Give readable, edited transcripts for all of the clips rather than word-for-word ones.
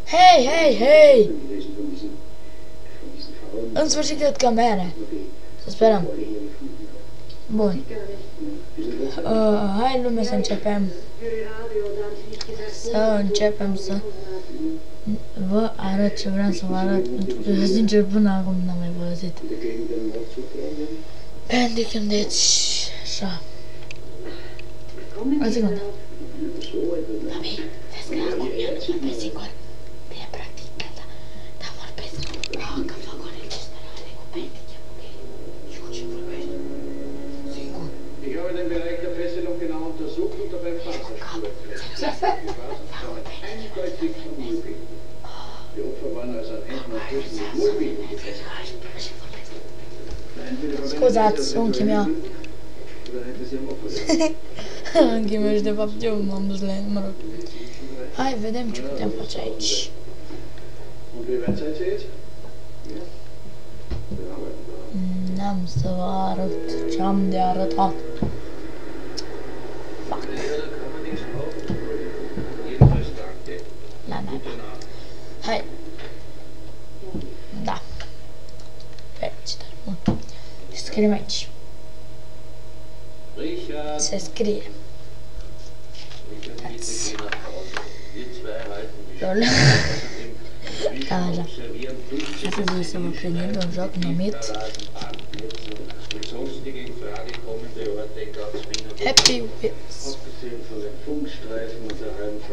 Hei, hei, hei! În sfârșit cred că mere. Să sperăm. Bun. Hai lume să începem. Să vă arăt ce vreau să vă arăt. Pentru că sincer până acum n-am mai folosit. Pentru deci așa. O secundă. Mami, vezi că acum eu nu vorbesc singur. Bine, practic, da. Dar vorbesc. Că fac o registrare cu Bendic, ok? Și cu ce vorbești? Singur. Ich habe den Bereich der Fesselung genau untersucht und dabei Faserschnur eindeutig vermutet. Die Opfer waren also an Endnachrichten mit Wohlbieten. Scuzați, unchiul meu. Unchiul meu și de fapt eu m-am dus la el, mă rog. Hai, vedem ce putem face aici. N-am să vă arăt ce am de arătat. Fuck. La naiba. Hai. Da. Felicitări. Bun. Și scriem aici. Se scrie. Lol. Da, așa. Astăzi o să vă prezint un joc numit Happy Wheels.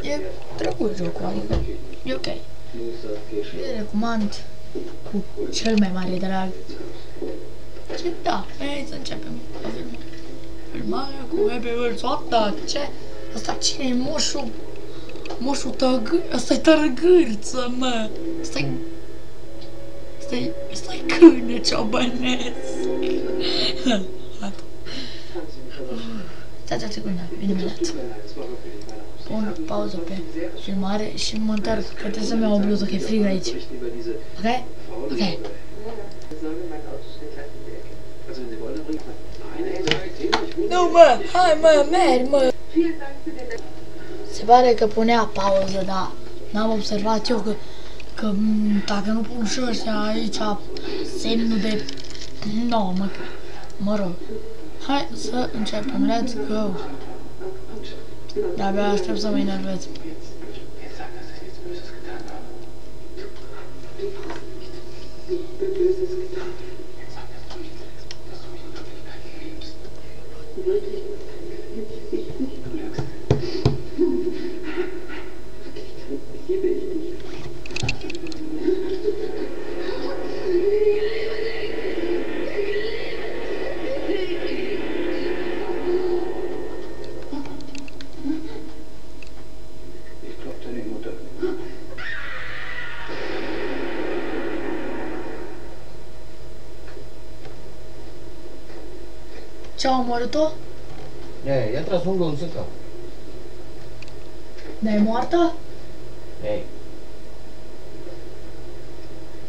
E drăguț jocul, adică e ok. Le recomand cu cel mai mare drag. Și da, hai să începem filmarea cu Happy Wheels. Asta ce? Asta cine e moșul? Moșul tăgâr? Asta-i tărgârță, mă! Asta-i câine ciobănesc! Stați o secundă, vine imediat. Pun pauză pe filmare și mă întorc, că trebuie să-mi iau o bluză, că e frig aici. Ok? Ok. Nu, mă! Hai, mă, mergi, mă! Se pare că punea pauză, dar n-am observat eu că dacă nu pun și ăștia aici semnul de... No, mă rog. Hai să începem, let's go! De-abia aștept să mă enervez. Ce-a omorât-o? I-a tras unghiul în sâcă. Dar e moartă? Ei.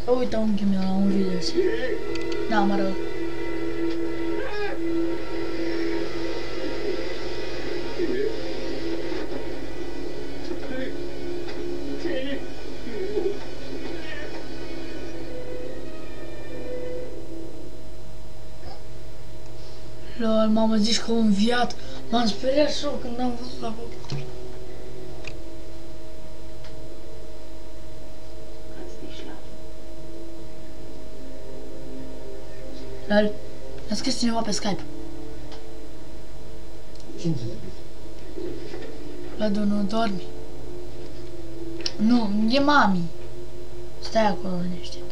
Să uită unchiul meu la un video. Da, mă rog. Lol, mamă, zici că a înviat. M-am speriat și eu când am văzut acolo. Lol, a scris cineva pe Skype. Cine ți-a Vladu, nu dormi. Nu, e mami. Stai acolo liniștit.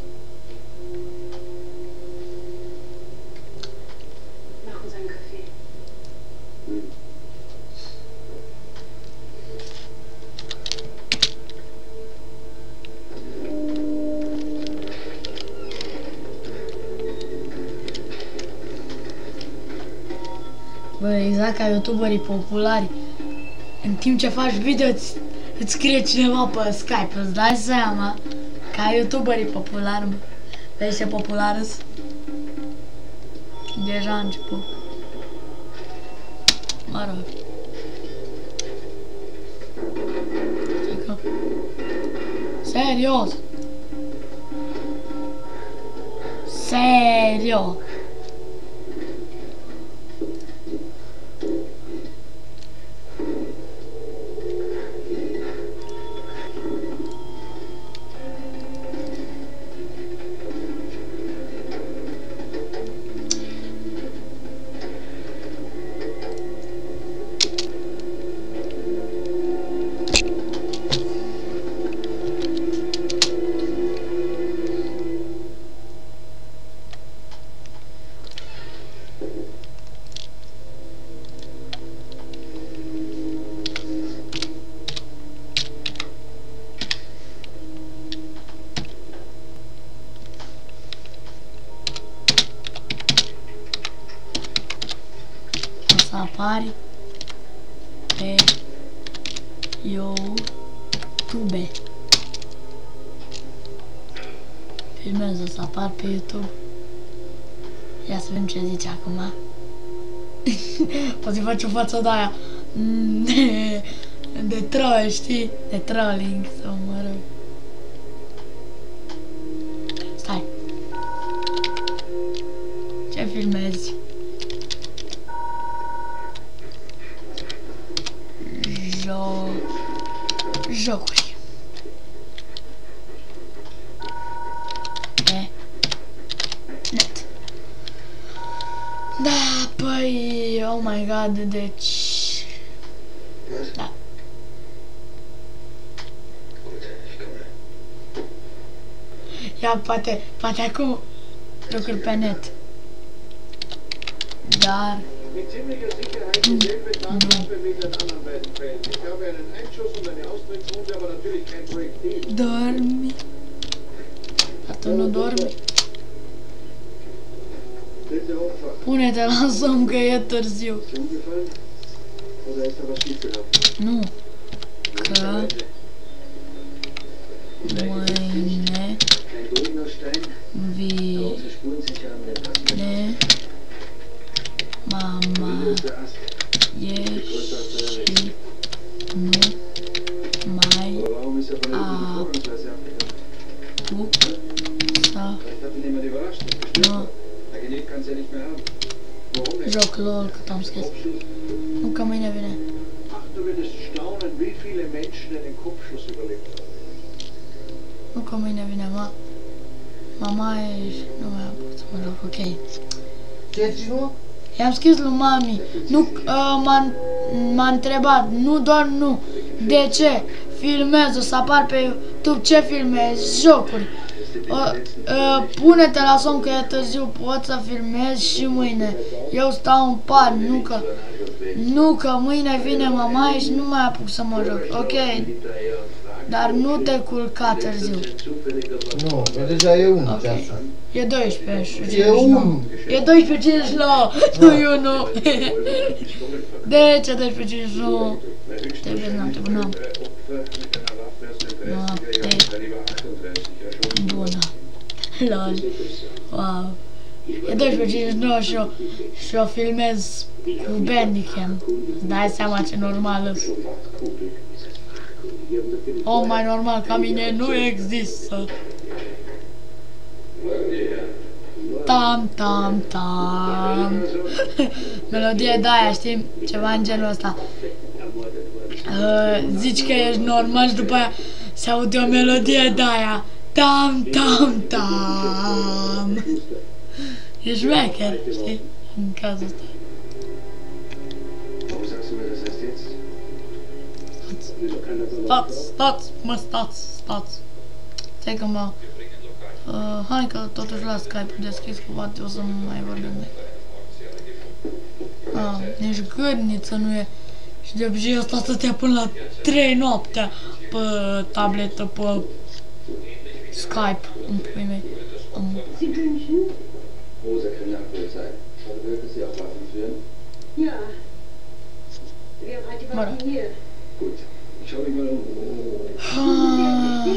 Bă, exact ca youtuberii populari. În timp ce faci video, îți scrie cineva pe Skype, îți dai seama? Ca youtuberii populari, bă. Vezi ce populară-s? Deja a început. Mă rog. Serios. Serios. Apare pe YouTube. Filmez, o să apar pe YouTube. Ia să vedem ce zice acum. Poți să faci o față de aia de troll, știi? De trolling, sau mă rog. Stai. Ce filmezi? Jocuri. Pe net. Da, păi, oh my god, deci... Da. Ia, poate acum jocuri pe net. Dar... Dormi. Dar tu nu dormi. Pune-te la somn că e târziu. Nu. Că mâine vine mama și nu mai apuc să joc LOL, cât am scris. Nu că mâine vine. Nu că mâine vine mama și nu mai apuc să mă joc, ok. Ce zici, nu? I-am scris lui mami, nu, m-a întrebat, nu doar nu, de ce filmez, o să apar pe YouTube, ce filmez, jocuri. Pune-te la somn că e târziu, pot să filmez și mâine. Eu stau în pat, nu că mâine vine mama și nu mai apuc să mă joc, ok? Dar nu te culca târziu. Nu, că deja e 1 okay. ceasul. E 12 E 1. E 12:59, nu e 1. De ce 12:59? Trebuie noapte bună. Noapte bună. Lol. Wow. E 12:59 și o filmez cu Bandicam. Îți dai seama ce normal e. O, mai normal ca mine nu există. Tam, tam, tam. Melodie de aia, știi? Ceva în genul ăsta. Zici că ești normal și după aia se aude o melodie de aia. Tam, tam, tam. E șmecher, știi? În cazul ăsta. Stați. Stai că mă... hai că totuși la Skype deschis, că poate o să mai vorbim de... Nici gârniță nu e. Și de obicei ăsta stătea până la 3 noaptea pe tabletă, pe Skype, în pui mei. Mă rog.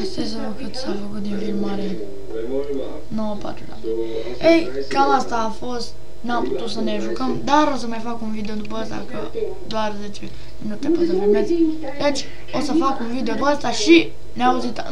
Stai să văd cât s-a făcut din filmare. 9:40. Ei, cam asta a fost. N-am putut să ne jucăm, dar o să mai fac un video după asta, că doar 10 minute pot să filmez. Deci, o să fac un video după asta și ne auzit.